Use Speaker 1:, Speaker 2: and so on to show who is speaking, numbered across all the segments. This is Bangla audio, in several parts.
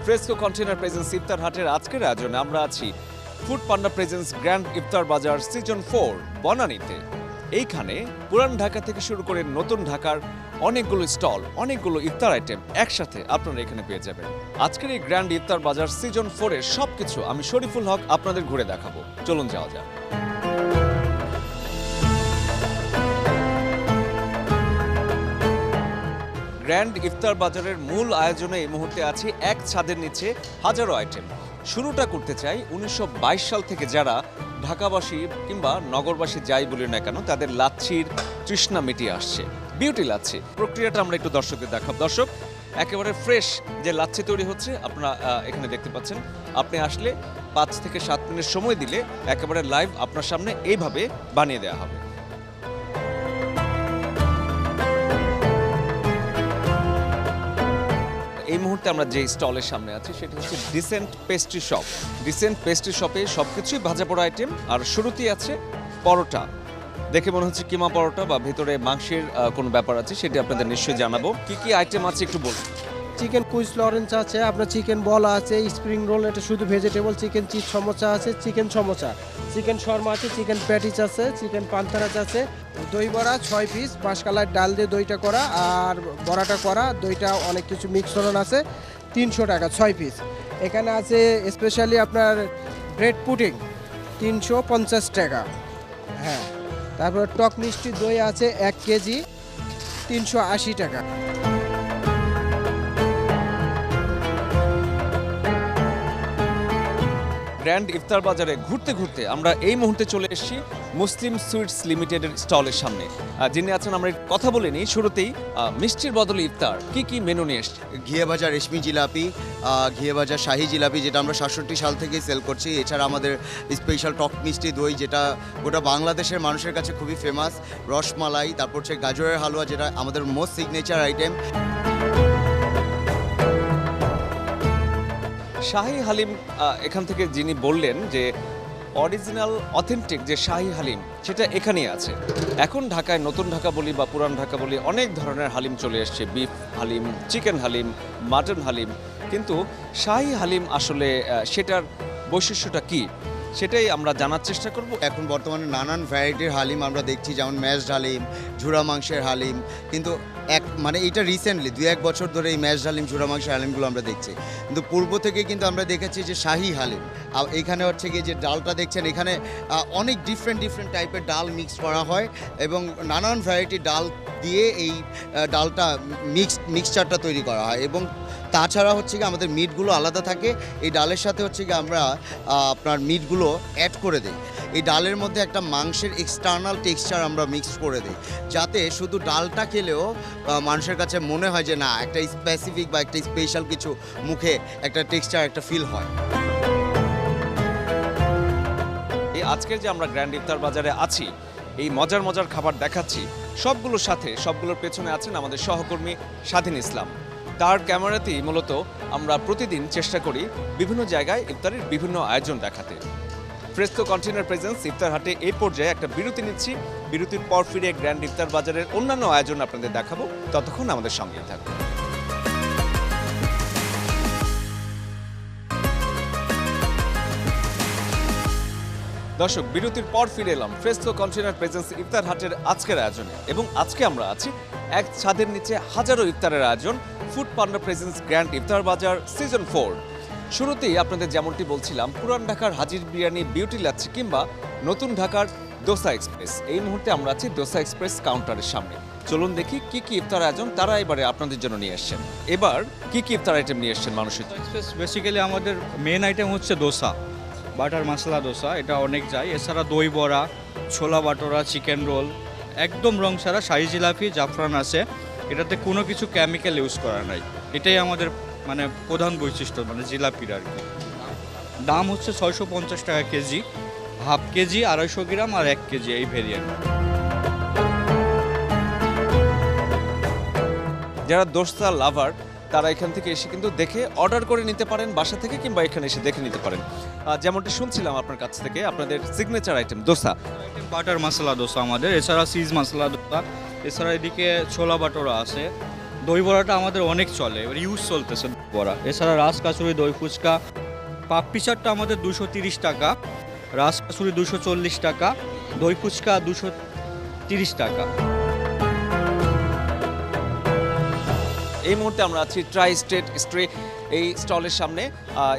Speaker 1: ফ্রেস্কো কন্টেনার প্রেজেন্স ইফতার হাটের আজকের আয়োজনে আমরা আছি ফুড পান্ডা প্রেজেন্স গ্র্যান্ড ইফতার বাজার সিজন 4 বনানীতে। এইখানে পুরান ঢাকা থেকে শুরু করে নতুন ঢাকার অনেকগুলো স্টল, অনেকগুলো ইফতার আইটেম একসাথে আপনারা এখানে পেয়ে যাবেন। আজকের এই গ্র্যান্ড ইফতার বাজার সিজন 4 এর সবকিছু আমি শরীফুল হক আপনাদের ঘুরে দেখাবো। চলুন যাওয়া যাক। গ্র্যান্ড ইফতার বাজারের মূল আয়োজনে এই মুহূর্তে আছি এক ছাদের নিচে হাজারো আইটেম। শুরুটা করতে চাই 1922 সাল থেকে যারা ঢাকাবাসী কিংবা নগরবাসী যাই বলি না কেন তাদের লাচ্ছির তৃষ্ণা মিটিয়ে আসছে। বিউটি লাচ্ছি প্রক্রিয়াটা আমরা একটু দর্শকদের দেখাব। দর্শক, একেবারে ফ্রেশ যে লাচ্ছি তৈরি হচ্ছে আপনারা এখানে দেখতে পাচ্ছেন। আপনি আসলে 5 থেকে 7 মিনিট সময় দিলে একেবারে লাইভ আপনার সামনে এইভাবে বানিয়ে দেওয়া হবে। এই মুহূর্তে আমরা যে স্টলের সামনে আছি সেটা হচ্ছে decent pastry shop. Decent pastry শপে সবকিছুই ভাজা পোড়া আইটেম, আর শুরুতেই আছে পরোটা। দেখে মনে হচ্ছে কিমা পরোটা বা ভেতরে মাংসের কোনো ব্যাপার আছে, সেটি আপনাদের নিশ্চয়ই জানাবো। কি কি আইটেম আছে একটু বলুন।
Speaker 2: চিকেন কুইজ লরেন্স আছে, আপনার চিকেন বল আছে, স্প্রিং রোল, এটা শুধু ভেজিটেবল, চিকেন চিজ সমোসা আছে, চিকেন সমোসা, চিকেন শর্মা আছে, চিকেন প্যাটিস আছে, চিকেন পান্তারাজ আছে, দই বড়া 6 পিস, বাঁশকালার ডাল দিয়ে দইটা করা আর বড়াটা করা, দইটা অনেক কিছু মিক্সরন আছে, 300 টাকা 6 পিস। এখানে আছে স্পেশালি আপনার ব্রেড পুডিং 350 টাকা। হ্যাঁ, তারপর টক মিষ্টি দই আছে 1 কেজি 380 টাকা।
Speaker 1: গ্র্যান্ড ইফতার বাজারে ঘুরতে ঘুরতে আমরা এই মুহূর্তে চলে এসেছি মুসলিম সুইটস লিমিটেডের স্টলের সামনে। যিনি আছেন আমরা কথা বলে নিই। শুরুতেই মিষ্টির বদলে ইফতার কি কি মেনু নিয়ে এসছে?
Speaker 3: ঘিয়ে ভাজা রেশমি জিলাপি, ঘিয়ে ভাজা শাহি জিলাপি, যেটা আমরা 67 সাল থেকেই সেল করছি। এছাড়া আমাদের স্পেশাল টক মিষ্টি দই, যেটা গোটা বাংলাদেশের মানুষের কাছে খুবই ফেমাস, রসমালাই, তারপর হচ্ছে গাজরের হালুয়া, যেটা আমাদের মোস্ট সিগনেচার আইটেম।
Speaker 1: শাহি হালিম, এখান থেকে যিনি বললেন যে অরিজিনাল অথেন্টিক যে শাহি হালিম সেটা এখানেই আছে। এখন ঢাকায় নতুন ঢাকা বলি বা পুরান ঢাকা বলি অনেক ধরনের হালিম চলে এসছে, beef haleem, chicken haleem, mutton haleem, কিন্তু শাহি হালিম আসলে সেটার বৈশিষ্ট্যটা কি সেটাই আমরা জানার চেষ্টা করব।
Speaker 3: এখন বর্তমানে নানান ভ্যারাইটির হালিম আমরা দেখছি, যেমন ম্যাশড হালিম, ঝুরা মাংসের হালিম, কিন্তু এইটা রিসেন্টলি 2-1 বছর ধরে এই ম্যাশড হালিম, ঝুরা মাংসের হালিমগুলো আমরা দেখছি। কিন্তু পূর্ব থেকে কিন্তু আমরা দেখেছি যে শাহি হালিম। আর এখানে হচ্ছে গিয়ে যে ডালটা দেখছেন, এখানে অনেক ডিফারেন্ট টাইপের ডাল মিক্স করা হয় এবং নানান ভ্যারাইটির ডাল দিয়ে এই ডালটা মিক্সচারটা তৈরি করা হয়। এবং তাছাড়া হচ্ছে গিয়ে আমাদের মিটগুলো আলাদা থাকে। এই ডালের সাথে হচ্ছে গিয়ে আমরা আপনার মিটগুলো অ্যাড করে দিই। এই ডালের মধ্যে একটা মাংসের এক্সটার্নাল টেক্সচার আমরা মিক্স করে দিই, যাতে শুধু ডালটা খেলেও মানুষের কাছে মনে হয় যে না, একটা স্পেসিফিক বা একটা স্পেশাল কিছু মুখে একটা টেক্সচার, একটা ফিল হয়।
Speaker 1: এই আজকের যে আমরা গ্র্যান্ড ইফতার বাজারে আছি, এই মজার খাবার দেখাচ্ছি, সবগুলোর পেছনে আছেন আমাদের সহকর্মী স্বাধীন ইসলাম। তার ক্যামেরাতেই মূলত আমরা প্রতিদিন চেষ্টা করি বিভিন্ন জায়গায় ইফতারের বিভিন্ন আয়োজন দেখাতে। ফ্রেস্কো কন্টেনার প্রেজেন্স ইফতার হাটে এই পর্যায়ে একটা বিরতি নিচ্ছি। বিরতির পর ফিরে গ্র্যান্ড ইফতার বাজারের অন্যান্য আয়োজন আপনাদের দেখাবো। ততক্ষণ আমাদের সঙ্গেই থাকুন। দর্শক, বিরতির পর ফিরে এলাম ফ্রেস্কো কন্টেনার প্রেজেন্স ইফতার হাটের আজকের আয়োজনে, এবং আজকে আমরা আছি এক ছাদের নিচে হাজারো ইফতারের আয়োজন ফুড পান্ডা প্রেজেন্স গ্র্যান্ড ইফতার বাজার সিজন 4। শুরুতেই আপনাদের যেমনটি বলছিলাম, পুরান ঢাকার হাজির বিরিয়ানি, বিউটি লাচ্ছি কিংবা নতুন ঢাকার দোসা এক্সপ্রেস। এই মুহূর্তে আমরা আছি দোসা এক্সপ্রেস কাউন্টারের সামনে। চলুন দেখি কি কি ইফতার আয়োজন তারা এবারে আপনাদের জন্য নিয়ে এসছেন। এবার কি কি ইফতার আইটেম নিয়ে এসছেন মানুষের?
Speaker 4: এক্সপ্রেস বেসিক্যালি আমাদের মেন আইটেম হচ্ছে দোসা, বাটার মশলা দোসা, এটা অনেক যায়। এছাড়া দই বড়া, ছোলা বাটোরা, চিকেন রোল, একদম রং ছাড়া শাহি জিলাপি, জাফরান আছে। এটাতে কোনো কিছু কেমিক্যাল ইউজ করা নাই। এটাই আমাদের মানে প্রধান বৈশিষ্ট্য, মানে জিলাপির আর কি। দাম হচ্ছে 650 টাকা কেজি, হাফ কেজি 250 গ্রাম আর 1 কেজি, এই ভেরিয়েন্ট।
Speaker 1: যারা দোসা লাভার তারা এখান থেকে এসে কিন্তু দেখে অর্ডার করে নিতে পারেন বাসা থেকে, কিংবা এখানে এসে দেখে নিতে পারেন। যেমনটি শুনছিলাম আপনার কাছ থেকে, আপনাদের সিগনেচার আইটেম দোসা,
Speaker 4: বাটার মশলা দোসা আমাদের, এছাড়া চিজ মশলা দোসা, এছাড়া এদিকে ছোলা বাটোরা আছে, দই বড়াটা আমাদের অনেক চলে, এবার ইউজ চলতেছে বড়া। এছাড়া রাস কাচুরি, দই ফুচকা, পাপড়ি চাটটা আমাদের 230 টাকা, রাস কাচুরি 240 টাকা, দই ফুচকা 230 টাকা।
Speaker 1: এই মুহূর্তে আমরা আছি ট্রাই স্টেট স্ট্রি এই স্টলের সামনে।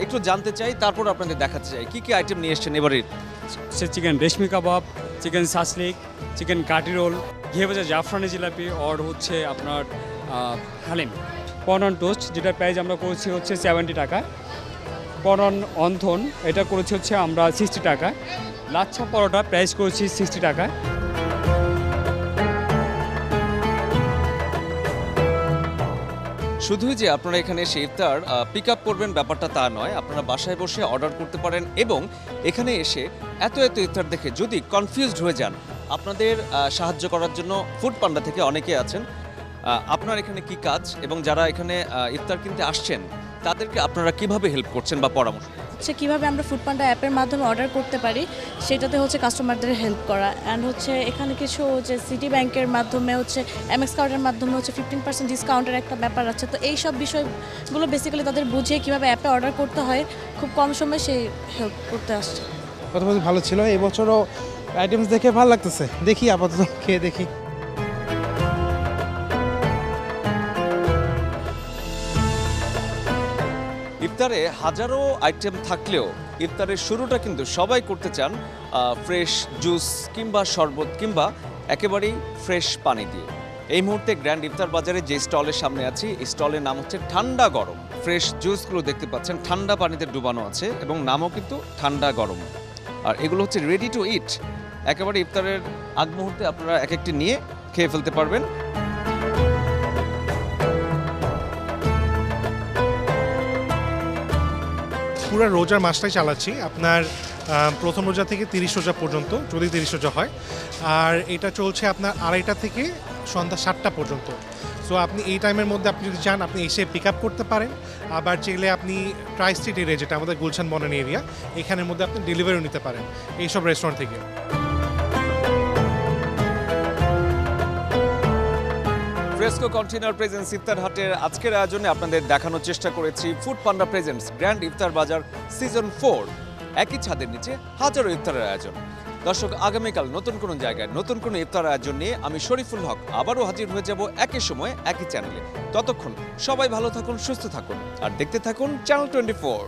Speaker 1: একটু জানতে চাই, তারপর আপনাদের দেখাতে চাই কি কি আইটেম নিয়ে এসেছেন এবারে।
Speaker 5: সে চিকেন রেশমি কাবাব, চিকেন সাসলিক, চিকেন কাটি রোল, ঘিয়ে ভাজা জাফরানি জিলাপি, আর হচ্ছে আপনার হালিম। কর্ন অন টোস্ট, যেটা প্রাইস আমরা করেছি হচ্ছে 70 টাকা। কর্ন অন অন্থন, এটা করেছি হচ্ছে আমরা 60 টাকা। লাচ্ছা পরোটা প্রাইস করেছি 60 টাকা।
Speaker 1: শুধুই যে আপনারা এখানে এসে ইফতার পিক আপ করবেন ব্যাপারটা তা নয়, আপনারা বাসায় বসে অর্ডার করতে পারেন এবং এখানে এসে এত ইফতার দেখে যদি কনফিউজড হয়ে যান, আপনাদের সাহায্য করার জন্য ফুড পান্ডা থেকে অনেকে আছেন। আপনার এখানে কি কাজ এবং যারা এখানে ইফতার কিনতে আসছেন তাদেরকে আপনারা কিভাবে হেল্প করছেন বা পরামর্শ?
Speaker 6: হচ্ছে কীভাবে আমরা ফুড পান্ডা অ্যাপের মাধ্যমে অর্ডার করতে পারি সেটাতে হচ্ছে কাস্টমারদের হেল্প করা। অ্যান্ড হচ্ছে এখানে কিছু যে সিটি ব্যাংকের মাধ্যমে হচ্ছে এমএক্স কার্ডের মাধ্যমে হচ্ছে 15% ডিসকাউন্টের একটা ব্যাপার আছে। তো এই সব বিষয়গুলো বেসিক্যালি তাদের বুঝিয়ে কীভাবে অ্যাপে অর্ডার করতে হয় খুব কম সময়ে সেই হেল্প করতে আসছে।
Speaker 7: প্রথমত ভালো ছিল, এই বছরও আইটেমস দেখে ভালো লাগতেছে, দেখি আপাতত খেয়ে দেখি।
Speaker 1: ইফতারে হাজারো আইটেম থাকলেও ইফতারের শুরুটা কিন্তু সবাই করতে চান ফ্রেশ জুস কিংবা শরবত কিংবা একেবারেই ফ্রেশ পানি দিয়ে। এই মুহূর্তে গ্র্যান্ড ইফতার বাজারে যে স্টলের সামনে আছি, এই স্টলের নাম হচ্ছে ঠান্ডা গরম। ফ্রেশ জুসগুলো দেখতে পাচ্ছেন ঠান্ডা পানিতে ডুবানো আছে এবং নামও কিন্তু ঠান্ডা গরম। আর এগুলো হচ্ছে রেডি টু ইট, একেবারে ইফতারের আগ মুহূর্তে আপনারা এক একটি নিয়ে খেয়ে ফেলতে পারবেন।
Speaker 8: পুরো রোজার মাসটাই চালাচ্ছি, আপনার প্রথম রোজা থেকে 30 রোজা পর্যন্ত, যদি 30 রোজা হয়। আর এটা চলছে আপনার 2:30টা থেকে সন্ধ্যা 7টা পর্যন্ত। সো আপনি এই টাইমের মধ্যে আপনি যদি চান আপনি এসে পিক আপ করতে পারেন, আবার চাইলে আপনি ট্রাই স্ট্রিট এরিয়া, যেটা আমাদের গুলশান বনানী এরিয়া, এখানের মধ্যে আপনি ডেলিভারিও নিতে পারেন এইসব রেস্টুরেন্ট থেকে।
Speaker 1: ফ্রেস্কো কন্টেনার প্রেজেন্স ইফতার হাটের আজকের আয়োজনে আপনাদের দেখানোর চেষ্টা করেছি ফুড পান্ডা প্রেজেন্টস গ্র্যান্ড ইফতার বাজার সিজন 4, একই ছাদের নিচে হাজারো ইফতারের আয়োজন। দর্শক, আগামীকাল নতুন কোনো জায়গায় নতুন কোনো ইফতার আয়োজন নিয়ে আমি শরীফুল হক আবারও হাজির হয়ে যাব একই সময়ে একই চ্যানেলে। ততক্ষণ সবাই ভালো থাকুন, সুস্থ থাকুন আর দেখতে থাকুন চ্যানেল 24।